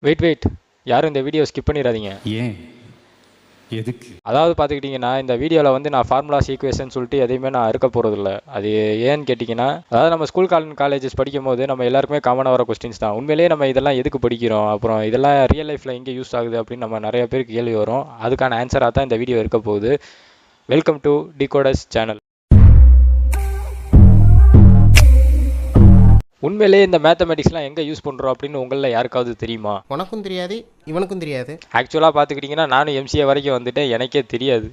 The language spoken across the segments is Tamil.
வெயிட் யாரும் இந்த வீடியோ ஸ்கிப் பண்ணிடாதீங்க. ஏன் எதுக்கு? அதாவது பார்த்துக்கிட்டிங்கன்னா இந்த வீடியோவில் வந்து நான் ஃபார்முலாஸ் ஈக்குவேஷன் சொல்லிட்டு எதையுமே நான் இருக்க போகிறதில்ல. அது ஏன்னு கேட்டிங்கன்னா, அதாவது நம்ம ஸ்கூல் காலேஜஸ் படிக்கும் போது நம்ம எல்லாருக்குமே காமனாக வர கொஸ்டின்ஸ் தான். உண்மையிலேயே நம்ம இதெல்லாம் எதுக்கு படிக்கிறோம், அப்புறம் இதெல்லாம் ரியல் லைஃப்பில் எங்கே யூஸ் ஆகுது அப்படின்னு நம்ம நிறைய பேருக்கு கேள்வி வரும். அதுக்கான ஆன்சராக தான் இந்த வீடியோ இருக்க போகுது. Welcome to decoders channel. உண்மையிலேயே இந்த மேத்தமெட்டிக்ஸ்லாம் எங்கே யூஸ் பண்ணுறோம் அப்படின்னு உங்களில் யாருக்காவது தெரியுமா? உனக்கும் தெரியாது, இவனுக்கும் தெரியாது. ஆக்சுவலாக பார்த்துக்கிட்டிங்கன்னா நானும் எம்சிஏ வரைக்கும் வந்துட்டேன், எனக்கே தெரியாது.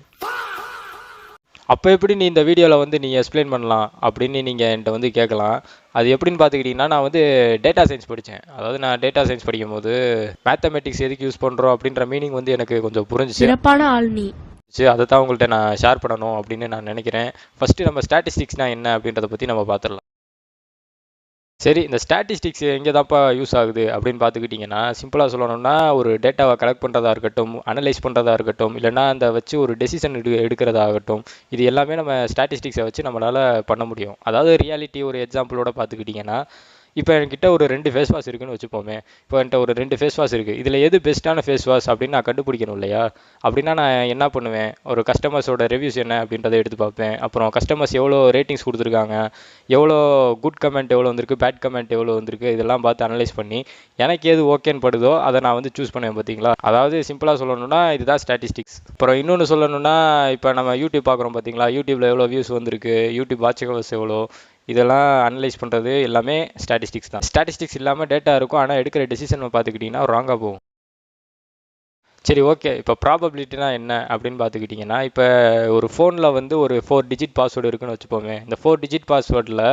அப்போ எப்படி நீ இந்த வீடியோவில் வந்து நீ எக்ஸ்பிளைன் பண்ணலாம் அப்படின்னு நீங்கள் என்கிட்ட வந்து கேட்கலாம். அது எப்படின்னு பார்த்துக்கிட்டிங்கன்னா, நான் வந்து டேட்டா சயின்ஸ் படித்தேன். அதாவது நான் டேட்டா சயின்ஸ் படிக்கும் போது மேத்தமெட்டிக்ஸ் எதுக்கு யூஸ் பண்ணுறோம் அப்படின்ற மீனிங் வந்து எனக்கு கொஞ்சம் புரிஞ்சிச்சு. சிறப்பான ஆள் நீ. அதை தான் உங்கள்கிட்ட நான் ஷேர் பண்ணணும் அப்படின்னு நான் நினைக்கிறேன். ஃபஸ்ட்டு நம்ம ஸ்டாட்டிஸ்டிக்ஸ்னால் என்ன அப்படின்றத பற்றி நம்ம பார்த்துடலாம். சரி, இந்த ஸ்டாட்டிஸ்டிக்ஸ் எங்கே தான்ப்பா யூஸ் ஆகுது அப்படின்னு பார்த்துக்கிட்டிங்கன்னா, சிம்பிளாக சொல்லணும்னா ஒரு டேட்டாவை கலெக்ட் பண்ணுறதா இருக்கட்டும், அனலைஸ் பண்ணுறதா இருக்கட்டும், இல்லைனா அந்த வச்சு ஒரு டெசிஷன் எடுக்கிறதாகட்டும், இது எல்லாமே நம்ம ஸ்டாட்டிஸ்டிக்ஸை வச்சு நம்மளால் பண்ண முடியும். அதாவது ரியாலிட்டி ஒரு எக்ஸாம்பிளோட பார்த்துக்கிட்டிங்கன்னா, இப்போ என்கிட்ட ஒரு 2 ஃபேஸ் வாஷ் இருக்குன்னு வச்சுப்போமே. இப்போ என்கிட்ட ஒரு 2 ஃபேஸ் வாஷ் இருக்குது. இதில் எது பெஸ்ட்டான ஃபேஸ் வாஷ் அப்படின்னு நான் கண்டுபிடிக்கணும் இல்லையா? அப்படின்னா நான் என்ன பண்ணுவேன், ஒரு கஸ்டமர்ஸோட ரிவ்யூஸ் என்ன அப்படின்றத எடுத்து பார்ப்பேன். அப்புறம் கஸ்டமர்ஸ் எவ்வளோ ரேட்டிங்ஸ் கொடுத்துருக்காங்க, எவ்வளோ குட் கமெண்ட் எவ்வளோ வந்திருக்கு, பேட் கமெண்ட் எவ்வளோ வந்திருக்கு, இதெல்லாம் பார்த்து அனலைஸ் பண்ணி எனக்கு எது ஓகேன்னு படுதோ அதை நான் வந்து சூஸ் பண்ணுவேன். பார்த்தீங்களா? அதாவது சிம்பிளாக சொல்லணும்னா இதுதான் ஸ்டாட்டிஸ்டிக்ஸ். அப்புறம் இன்னொன்று சொல்லணும்னா, இப்போ நம்ம யூடியூப் பார்க்குறோம் பார்த்தீங்களா, யூடியூப்பில் எவ்வளோ வியூஸ் வந்திருக்கு, யூடியூப் வாட்ச் ஹவர்ஸ் எவ்வளோ, இதெல்லாம் அனலைஸ் பண்ணுறது எல்லாமே ஸ்டாட்டிஸ்டிக்ஸ் தான். ஸ்டாட்டிஸ்டிக்ஸ் இல்லாமல் டேட்டா இருக்கும், ஆனால் எடுக்கிற டெசிஷன் பார்த்துக்கிட்டிங்கன்னா ராங்காக போகும். சரி, ஓகே. இப்போ ப்ராபபிலிட்டினா என்ன அப்படின்னு பார்த்துக்கிட்டிங்கன்னா, இப்போ ஒரு ஃபோனில் வந்து ஒரு 4 டிஜிட் பாஸ்வேர்டு இருக்குன்னு வச்சுப்போமே. இந்த 4 டிஜிட் பாஸ்வேர்டில்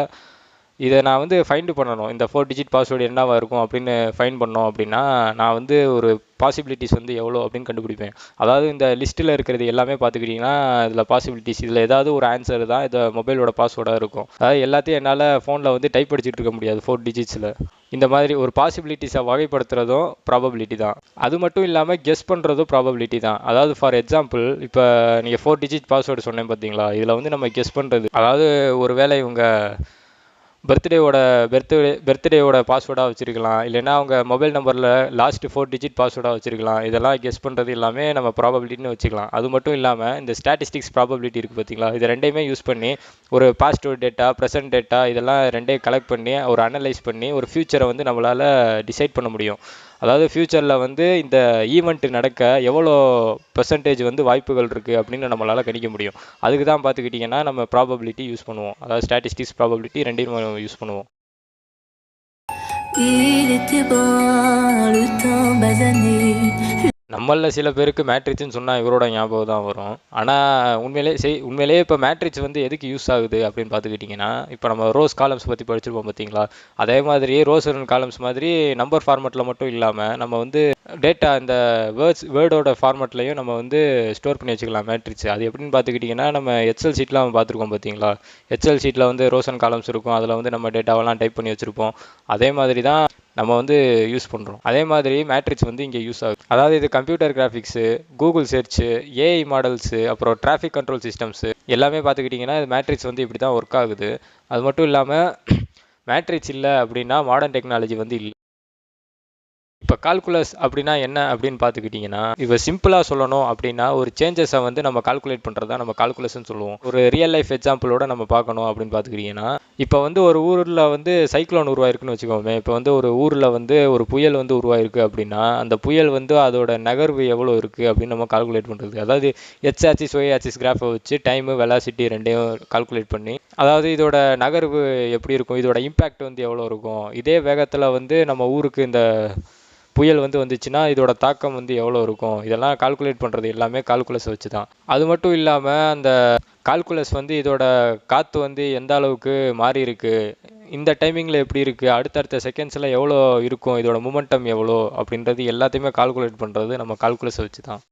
இதை நான் வந்து ஃபைண்டு பண்ணணும். இந்த 4 டிஜிட் பாஸ்வேர்டு என்னவா இருக்கும் அப்படின்னு ஃபைன் பண்ணோம் அப்படின்னா, நான் வந்து ஒரு பாசிபிலிட்டிஸ் வந்து எவ்வளோ அப்படின்னு கண்டுபிடிப்பேன். அதாவது இந்த லிஸ்ட்டில் இருக்கிறது எல்லாமே பார்த்துக்கிட்டிங்கன்னா இதில் பாசிபிலிட்டிஸ், இதில் ஏதாவது ஒரு ஆன்சர் தான் இது மொபைலோட பாஸ்வேர்டாக இருக்கும். அதாவது எல்லாத்தையும் என்னால் ஃபோனில் வந்து டைப் அடிச்சுட்டு இருக்க முடியாது 4 டிஜிட்ஸில். இந்த மாதிரி ஒரு பாசிபிலிட்டிஸை வகைப்படுத்துறதும் ப்ராபபிலிட்டி தான். அது மட்டும் இல்லாமல் கெஸ் பண்ணுறதும் ப்ராபபிலிட்டி தான். அதாவது ஃபார் எக்ஸாம்பிள், இப்போ நீங்கள் 4 டிஜிட் பாஸ்வேர்டு சொன்னேன் பார்த்தீங்களா, இதில் வந்து நம்ம கெஸ் பண்ணுறது, அதாவது ஒரு வேளை இவங்க பர்த்டேவோட பாஸ்வேர்டாக வச்சுருக்கலாம், இல்லைன்னா அவங்க மொபைல் நம்பரில் லாஸ்ட் 4 டிஜிட் பாஸ்வேர்டாக வச்சுருக்கலாம். இதெல்லாம் கெஸ் பண்ணுறது எல்லாமே நம்ம ப்ராபபிலிட்டின்னு வச்சுக்கலாம். அது மட்டும் இல்லாமல் இந்த ஸ்டாட்டிஸ்டிக்ஸ் ப்ராபபிலிட்டி இருக்குது பார்த்தீங்களா, இது ரெண்டையுமே யூஸ் பண்ணி ஒரு பாஸ்ட் டேட்டா, ப்ரெசன்ட் டேட்டா, இதெல்லாம் ரெண்டையும் கலெக்ட் பண்ணி ஒரு அனலைஸ் பண்ணி ஒரு ஃப்யூச்சரை வந்து நம்மளால் டிசைட் பண்ண முடியும். அதாவது ஃப்யூச்சரில் வந்து இந்த ஈவெண்ட் நடக்க எவ்வளோ பெர்சன்டேஜ் வந்து வாய்ப்புகள் இருக்குது அப்படின்னு நம்மளால் கணிக்க முடியும். அதுக்கு தான் பார்த்துக்கிட்டிங்கன்னா நம்ம ப்ராபபிலிட்டி யூஸ் பண்ணுவோம். அதாவது ஸ்டாட்டிஸ்டிக்ஸ், ப்ராபபிலிட்டி ரெண்டையும் யூஸ் பண்ணுவோம். நம்மளில் சில பேருக்கு மேட்ரிக்ஸ்னு சொன்னால் இவரோட ஞாபகம் தான் வரும். ஆனால் உண்மையிலேயே இப்போ மேட்ரிக்ஸ் வந்து எதுக்கு யூஸ் ஆகுது அப்படின்னு பார்த்துக்கிட்டிங்கன்னா, இப்போ நம்ம ரோஸ் காலம்ஸ் பற்றி படிச்சிருப்போம் பார்த்தீங்களா, அதே மாதிரி ரோஸ் அண்ட் காலம்ஸ் மாதிரி நம்பர் ஃபார்மெட்டில் மட்டும் இல்லாமல் நம்ம வந்து டேட்டா இந்த வேர்டோட ஃபார்மெட்லையும் நம்ம வந்து ஸ்டோர் பண்ணி வச்சுக்கலாம் மேட்ரிக்ஸ். அது எப்படின்னு பார்த்துக்கிட்டிங்கன்னா, நம்ம எக்ஸல் ஷீட்லாம் பார்த்துருக்கோம் பார்த்தீங்களா, எக்ஸல் ஷீட்டில் வந்து ரோஸ் அண்ட் காலம்ஸ் இருக்கும், அதில் வந்து நம்ம டேட்டாவெல்லாம் டைப் பண்ணி வச்சுருப்போம். அதே மாதிரி தான் நம்ம வந்து யூஸ் பண்ணுறோம். அதே மாதிரி மேட்ரிக்ஸ் வந்து இங்கே யூஸ் ஆகுது. அதாவது இது computer graphics, Google church, AI models, அப்புறம் டிராஃபிக் கண்ட்ரோல் சிஸ்டம்ஸு எல்லாமே பார்த்துக்கிட்டிங்கன்னா இது மேட்ரிக்ஸ் வந்து இப்படி தான் ஒர்க் ஆகுது. அது மட்டும் இல்லாமல் மேட்ரிக்ஸ் இல்லை அப்படின்னா மாடர்ன் டெக்னாலஜி வந்து இல்லை. இப்போ கால்குலஸ் அப்படின்னா என்ன அப்படின்னு பார்த்துக்கிட்டிங்கன்னா, இப்போ சிம்பிளாக சொல்லணும் அப்படின்னா ஒரு சேஞ்சஸை வந்து நம்ம கால்குலேட் பண்ணுறது தான் நம்ம கால்குலஸ்ன்னு சொல்லுவோம். ஒரு ரியல் லைஃப் எக்ஸாம்பிளோட நம்ம பார்க்கணும் அப்படின்னு பார்த்துக்கிட்டிங்கன்னா, இப்போ வந்து ஒரு ஊரில் வந்து சைக்ளோன் உருவாயிருக்குன்னு வச்சுக்கோமே. இப்போ வந்து ஒரு ஊரில் வந்து ஒரு புயல் வந்து உருவாயிருக்கு அப்படின்னா, அந்த புயல் வந்து அதோட நகர்வு எவ்வளோ இருக்குது அப்படின்னு நம்ம கால்குலேட் பண்ணுறது. அதாவது எக்ஸ் ஆக்சிஸ், ஒய் ஆக்சிஸ் கிராஃபை வச்சு டைமு, வெலாசிட்டி ரெண்டையும் கால்குலேட் பண்ணி, அதாவது இதோட நகர்வு எப்படி இருக்கும், இதோட இம்பேக்ட் வந்து எவ்வளோ இருக்கும், இதே வேகத்தில் வந்து நம்ம ஊருக்கு இந்த புயல் வந்து வந்துச்சுன்னா இதோட தாக்கம் வந்து எவ்வளோ இருக்கும், இதெல்லாம் கால்குலேட் பண்ணுறது எல்லாமே கால்குலஸை வச்சு தான். அது மட்டும் இல்லாமல் அந்த கால்குலஸ் வந்து இதோட காற்று வந்து எந்த அளவுக்கு மாறி இருக்குது, இந்த டைமிங்கில் எப்படி இருக்குது, அடுத்தடுத்த செகண்ட்ஸில் எவ்வளோ இருக்கும், இதோட மூமெண்டம் எவ்வளோ அப்படின்றது எல்லாத்தையுமே கால்குலேட் பண்ணுறது நம்ம கால்குலஸை வச்சு தான்.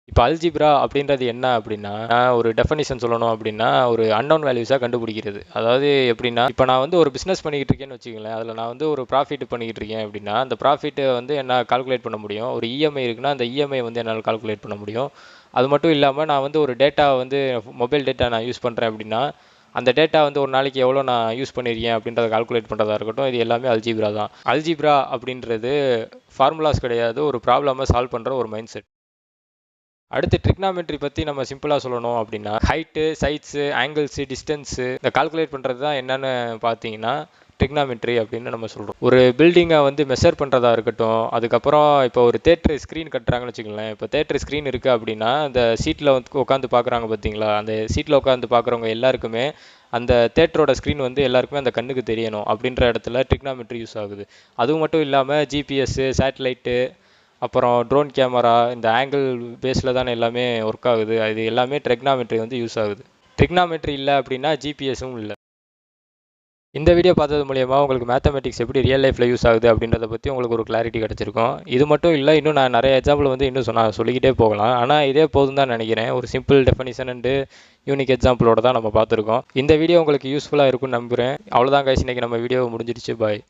இப்போ அல்ஜிப்ரா அப்படின்றது என்ன அப்படின்னா, ஒரு டெஃபனிஷன் சொல்லணும் அப்படின்னா ஒரு அன்னோன் வேல்யூஸாக கண்டுபிடிக்கிறது. அதாவது எப்படின்னா, இப்போ நான் வந்து ஒரு பிஸ்னஸ் பண்ணிக்கிட்டு இருக்கேன்னு வச்சுக்கோங்களேன், அதில் நான் வந்து ஒரு ப்ராஃபிட் பண்ணிக்கிட்டு இருக்கேன் அப்படின்னா, அந்த ப்ராஃபிட்டை வந்து என்னால் கால்குலேட் பண்ண முடியும். ஒரு இஎம்ஐ இருக்குன்னா அந்த இஎம்ஐ வந்து என்னால் கால்குலேட் பண்ண முடியும். அது மட்டும் இல்லாமல் நான் வந்து ஒரு டேட்டா வந்து மொபைல் டேட்டா நான் யூஸ் பண்ணுறேன் அப்படின்னா, அந்த டேட்டா வந்து ஒரு நாளைக்கு எவ்வளோ நான் யூஸ் பண்ணியிருக்கேன் அப்படின்றத கால்குலேட் பண்ணுறதா இருக்கட்டும், இது எல்லாமே அல்ஜீப்ரா தான். அல்ஜீப்ரா அப்படின்றது ஃபார்முலாஸ் கிடையாது, ஒரு ப்ராப்ளமை சால்வ் பண்ணுற ஒரு மைண்ட் செட். அடுத்து ட்ரிக்னாமெட்ரி பற்றி நம்ம சிம்பிளாக சொல்லணும் அப்படின்னா, ஹைட்டு, சைட்ஸு, ஆங்கிள்ஸு, டிஸ்டன்ஸு இந்த கால்குலேட் பண்ணுறது தான் என்னென்னு பார்த்தீங்கன்னா ட்ரிக்னாமெட்ரி அப்படின்னு நம்ம சொல்கிறோம். ஒரு பில்டிங்கை வந்து மெஷர் பண்ணுறதா இருக்கட்டும், அதுக்கப்புறம் இப்போ ஒரு தேட்டர் ஸ்க்ரீன் கட்டுறாங்கன்னு வச்சுக்கோங்களேன். இப்போ தேட்டர் ஸ்க்ரீன் இருக்குது அப்படின்னா, அந்த சீட்டில் வந்து உட்காந்து பார்க்குறாங்க பார்த்தீங்களா, அந்த சீட்டில் உட்காந்து பார்க்குறவங்க எல்லாருக்குமே அந்த தேட்டரோட ஸ்க்ரீன் வந்து எல்லாருக்குமே அந்த கண்ணுக்கு தெரியணும் அப்படின்ற இடத்துல ட்ரிக்னாமெட்ரி யூஸ் ஆகுது. அதுவும் மட்டும் இல்லாமல் ஜிபிஎஸ்ஸு, சேட்டலைட்டு, அப்புறம் ட்ரோன் கேமரா, இந்த ஆங்கிள் பேஸில் தானே எல்லாமே ஒர்க் ஆகுது. இது எல்லாமே ட்ரிக்னாமெட்ரி வந்து யூஸ் ஆகுது. ட்ரிக்னாமெட்ரி இல்லை அப்படின்னா ஜிபிஎஸும் இல்லை. இந்த வீடியோ பார்த்தது மூலியமாக உங்களுக்கு மேத்தமெட்டிக்ஸ் எப்படி ரியல் லைஃப்பில் யூஸ் ஆகுது அப்படின்றத பற்றி உங்களுக்கு ஒரு கிளாரிட்டி கிடச்சிருக்கும். இது மட்டும் இல்லை, இன்னும் நான் நிறைய எக்ஸாம்பிள் வந்து இன்னும் சொல்லிக்கிட்டே போகலாம். ஆனால் இதே போதும் தான் நினைக்கிறேன். ஒரு சிம்பிள் டெஃபனிஷன் அண்டு யூனிக் எக்ஸாம்பிளோட தான் நம்ம பார்த்துருக்கோம். இந்த வீடியோ உங்களுக்கு யூஸ்ஃபுல்லாக இருக்கும்னு நம்புகிறேன். அவ்வளோதான் கைஸ், இன்றைக்கி நம்ம வீடியோ முடிஞ்சிடுச்சு. பாய்.